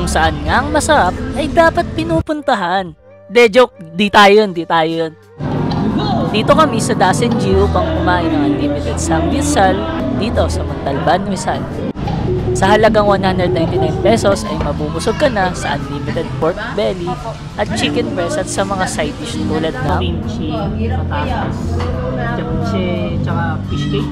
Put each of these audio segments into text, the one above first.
kung saan nga ang masarap ay dapat pinupuntahan. De joke, di tayo yun. Dito kami sa Dasen G upang kumain ng unlimited samgyupsal dito sa Montalban, Rizal. Sa halagang 199 pesos ay mabubusog ka na sa unlimited pork belly at chicken breast at sa mga side dish tulad ng kimchi, patatas, japchae, tsaka fish cake.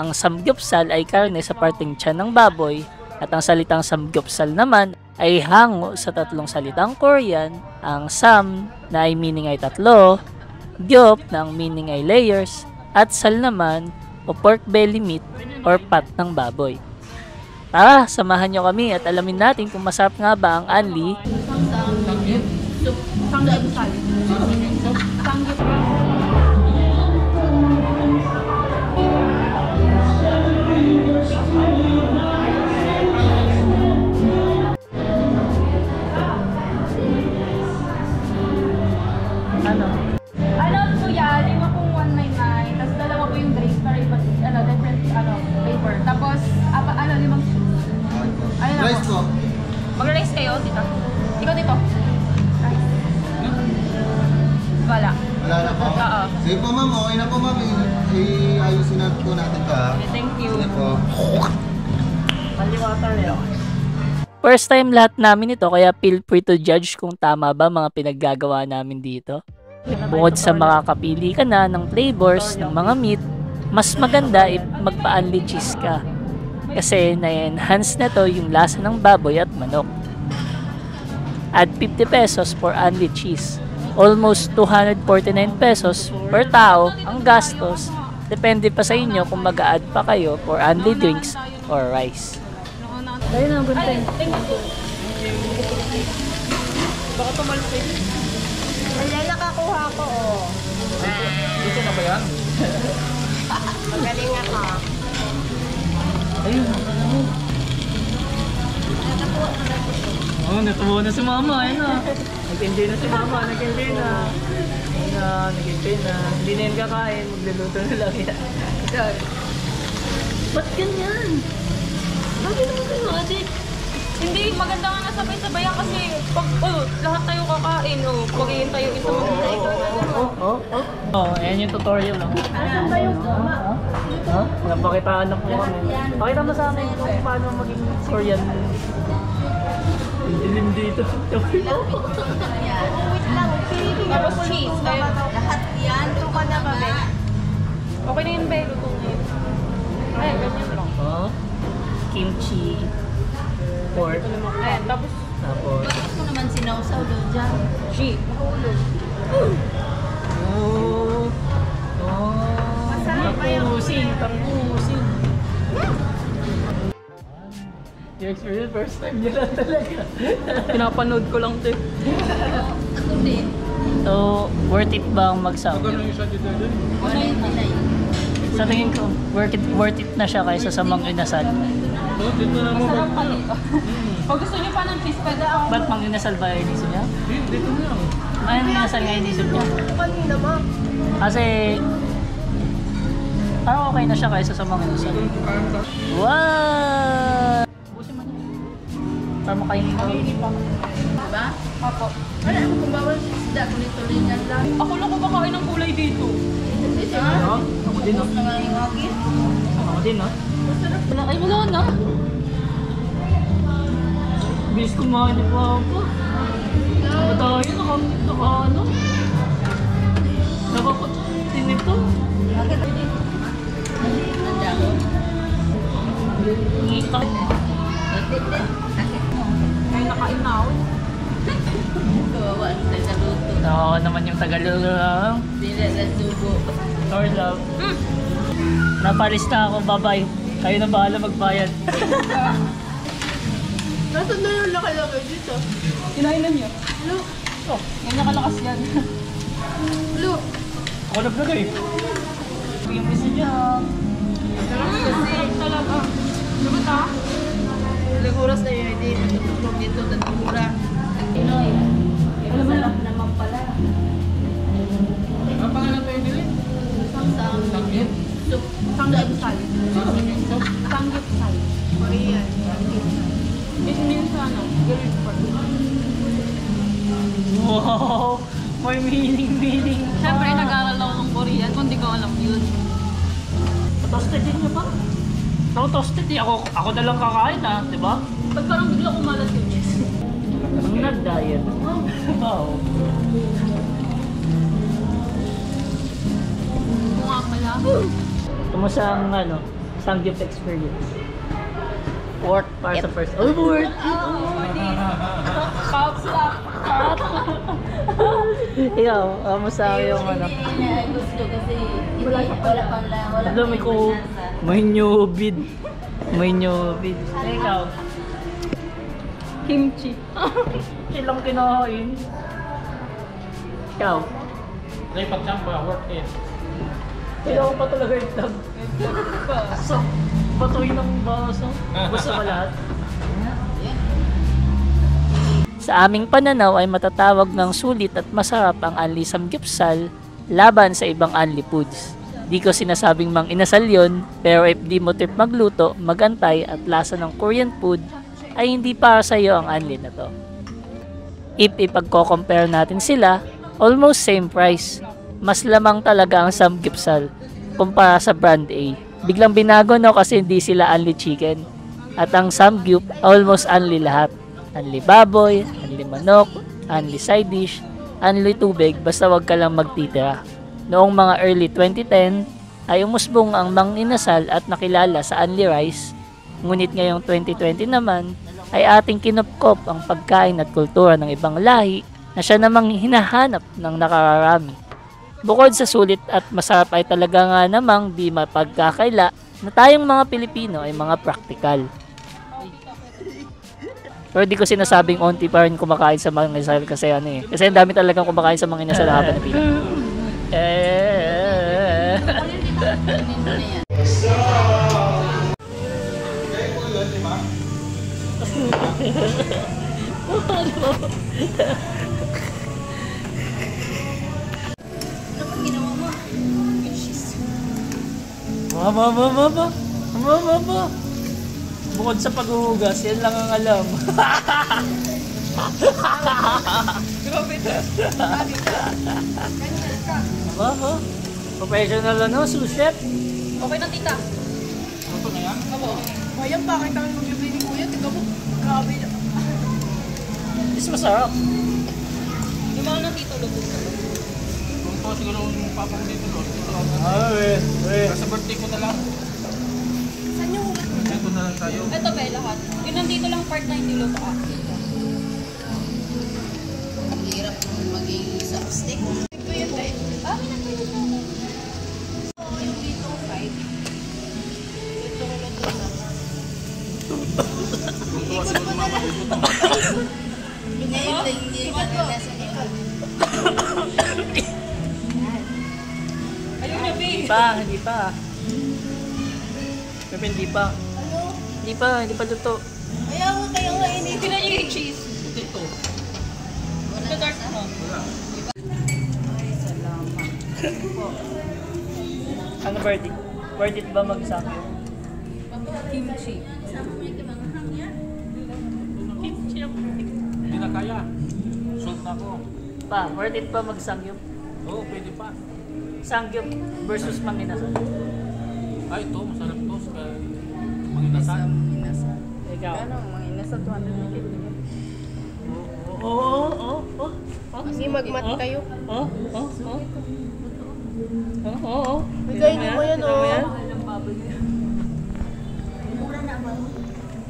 Ang samgyupsal ay karne sa parteng tiyan ng baboy at ang salitang samgyupsal naman ay hango sa tatlong salitang Korean, ang sam na ay meaning ay tatlo, gyop na ang meaning ay layers, at sal naman o pork belly meat or pat ng baboy. Tara, samahan nyo kami at alamin natin kung masarap nga ba ang Anli. Ano po yan? 5 pong 199, tapos dalawa po yung drinks para iba, different flavor. Tapos, 5 ayun na Rice po. Mag-rice kayo, dito. Ikaw dito. Rice. Wala. Wala na po? Oo. Sige po ma'am, okay na po ma'am. Iayusin na po natin ito ha. Okay, thank you. Sige po. Kaliwater yun. First time lahat namin ito kaya feel free to judge kung tama ba mga pinaggagawa namin dito. Bukod sa makakapili ka na ng flavors ng mga meat, mas maganda if magpa-unli cheese ka. Kasi na-enhance na to yung lasa ng baboy at manok. Add 50 pesos for unli cheese. Almost 249 pesos per tao ang gastos. Depende pa sa inyo kung mag-a-add pa kayo for unli drinks or rice. Ayun ang guntay. Thank you. Baka tumalpin. Ayan, nakakuha ko. Dito na ba yan? Magaling ako. Ayun. Oh, natuwa na si mama. Ayun na. Nag-enjoy na si mama. Nag-enjoy na. Ayun na. Nag-enjoy na. Hindi na yan kakain. Magluluto na lang yan. Ba't ganyan? Bakit naman kayo, ate? Hindi, maganda nga nasabay-sabayan kasi pag lahat tayo kakain, pag-iintay yung isa mag-iintay ka. Ayan yung tutorial. Asan ba yung mama? Napakitaan na po kami. Pakita mo sa amin kung paano maging Korean. Dilim dito. Wait lang, tapos cheese. Lahat yan, ito ka na ba, Bek? Okay na yun, Bek. Luto na yun. Ay, ganyan lang. Kimchi. Pork. Ayan, tapos Tapos. ko naman sinawsaw doon dyan. She, mahulog. Masarap ba yung Tapusin. Yung experience, first time niya lang talaga. pinapanood ko lang ito. Ako din. So, worth it ba ang magsama? Ano yung nilay? Sa tingin ko, worth it na siya kaysa sa mga inasal. Masarap pa nito. Pag gusto niyo pa ng cheese, pwede ako. Ba't mang inasal ba yung inisip niya? Dito na lang. Ay, inasal nga yung inisip niya. Kanina ba? Kasi, parang okay na siya kaysa sa mga inasal. Wow! Busin mo na. Para makainin ko. Diba? Apo. Wala ako kung bawal sa isda, kulit-tulingan lang. Ako lang kumakain ng kulay dito. Dito Ako din, no? na nga yung agit. Ako din, no? Ay, wala na. Bilis kumain ni Papa. Ano tayo? Ano? Nakakatin ito. Bakit? Nandiyan. Ngita. Bakit din? Bakit mo? Ay, nakain na ako. Kawawa ang tagaluto. Oo naman yung Tagalog. Sila na subo. Sorry, love. Napalis na ako. Bye-bye. Kayo na bahala magbayad. Nasaan na yung laki-laki dito? Kinain na niyo? Hello? Oh, yan nakalakas yan. Hello? Ako na vlog eh. Yung isa dyan. Sarap talaga. Sabat ha? Ilang oras na yun, hindi matutulog dito, tatulura. Pinoy. Masarap naman pala. Ang pangalan tayo nila? Samgyup. Soup. Samgyupsal. Soup. Samgyupsal. Korean. Hindi sana. Wow! May meaning. Siyempre, nag-aaral ako ng Korean, kung di ko alam yun. Toasted din niyo ba? Ako toasted eh. Ako na lang kakain ah, di ba? Pag parang bigla kumalat yung yes. Ang nag-diet. Wow. Kung nga pala. Kumusta ang Samgyup experience? Worth para sa first. Oh, worth! Caps lock. Ikaw, kamusta yung Gusto kasi wala pang wala. Alam ko, may nyubid. Ikaw, Kimchi. ilang kinain. Ikaw, Lipat champa, worth it. kailangan pa talaga yung tag. So, batoy ng baso. Gusto mo lahat? Sa aming pananaw ay matatawag ng sulit at masarap ang Unli Samgyupsal laban sa ibang Unli foods. Di ko sinasabing mang inasal yun, pero if di mo trip magluto, magantay at lasa ng Korean food, ay hindi para sa iyo ang Unli na to. If ipagko-compare natin sila, almost same price. Mas lamang talaga ang Samgyupsal kumpara sa brand A. Biglang binago kasi hindi sila Unli chicken. At ang Samgyup, almost Unli lahat. Unli baboy, unli manok, unli side dish, unli tubig, basta wag ka lang magtitira. Noong mga early 2010, ay umusbong ang Mang Inasal at nakilala sa unli rice. Ngunit ngayong 2020 naman, ay ating kinupkop ang pagkain at kultura ng ibang lahi na siya namang hinahanap ng nakararami. Bukod sa sulit at masarap ay talaga nga namang di mapagkakaila na tayong mga Pilipino ay mga praktikal. Pero di ko sinasabing onti pa rin kumakain sa Mang Inasal kasi Kasi ang dami talagang kumakain sa Mang Inasal na haba na pila. Mama. Bukod sa paghuhugas, yan lang ang alam. Grabe. Professional sous chef. Okay na, tita. Ito na yan? Ayan, bakit kami mag-ibig ni Kuya? Tignan mo, grabe. Mas masarap. Yung mga nandito, luto. Kung ito siguro yung papa ko dito, Lord. Sa birthday ko na lang. Saan yung ulat mo? Ito na lang tayo. Ito, be, lahat. Yung nandito lang part na hindi luto ka. Ang hirap maging substick. Ito yun, be. Ah, may nagpili na. Oo, yung dito, 5. Ito ko luto na. Tuwa siguro mama dito. Ngayon, hindi ka nila sa likod. Ayun niya, be. Hindi pa. Pepe, hindi pa. Ano? Hindi pa luto. Ayaw mo kayo mainit. Tingnan niyo yung cheese. Ito. Ito dark mo. Ay, salamat. Ano verdict? Verdict ba mag-isang? Kimchi. Hindi na kaya. Salt na ako. Worth it ba mag-sangyup? Oo, pwede pa. Sangyup versus Mang Inasal. Ay, ito. Masarap to. Sa Manginasal. Ikaw? Ano, mga inasa 250. Oo. Hindi magmat kayo. Oo. Bigay mo yan, oh.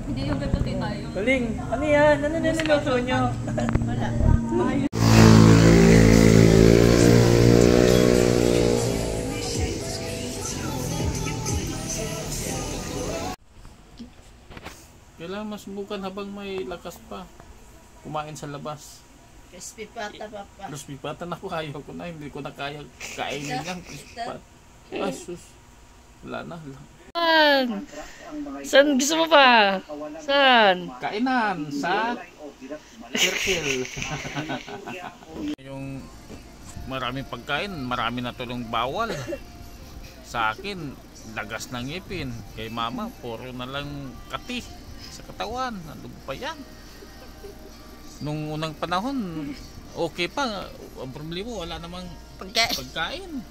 Hindi yung ganito tayo. Galing. Ano yan? Ano niluto nyo? Wala. Kailangan masubukan habang may lakas pa. Kumain sa labas. Crispy pata, papa. Crispy pata na ko. Ayaw ko na. Hindi ko na kaya kainin yan. Crispy pata. Ay, sus. Wala na. Saan gusto mo pa? Saan? Kainan sa circle. Yung maraming pagkain, marami na tulong bawal. Sa akin, lagas ng ngipin. Kay mama, puro na lang kati sa katawan. Ano pa yan? Nung unang panahon, okay pa. Ang problema, wala namang Pagka, pagkain.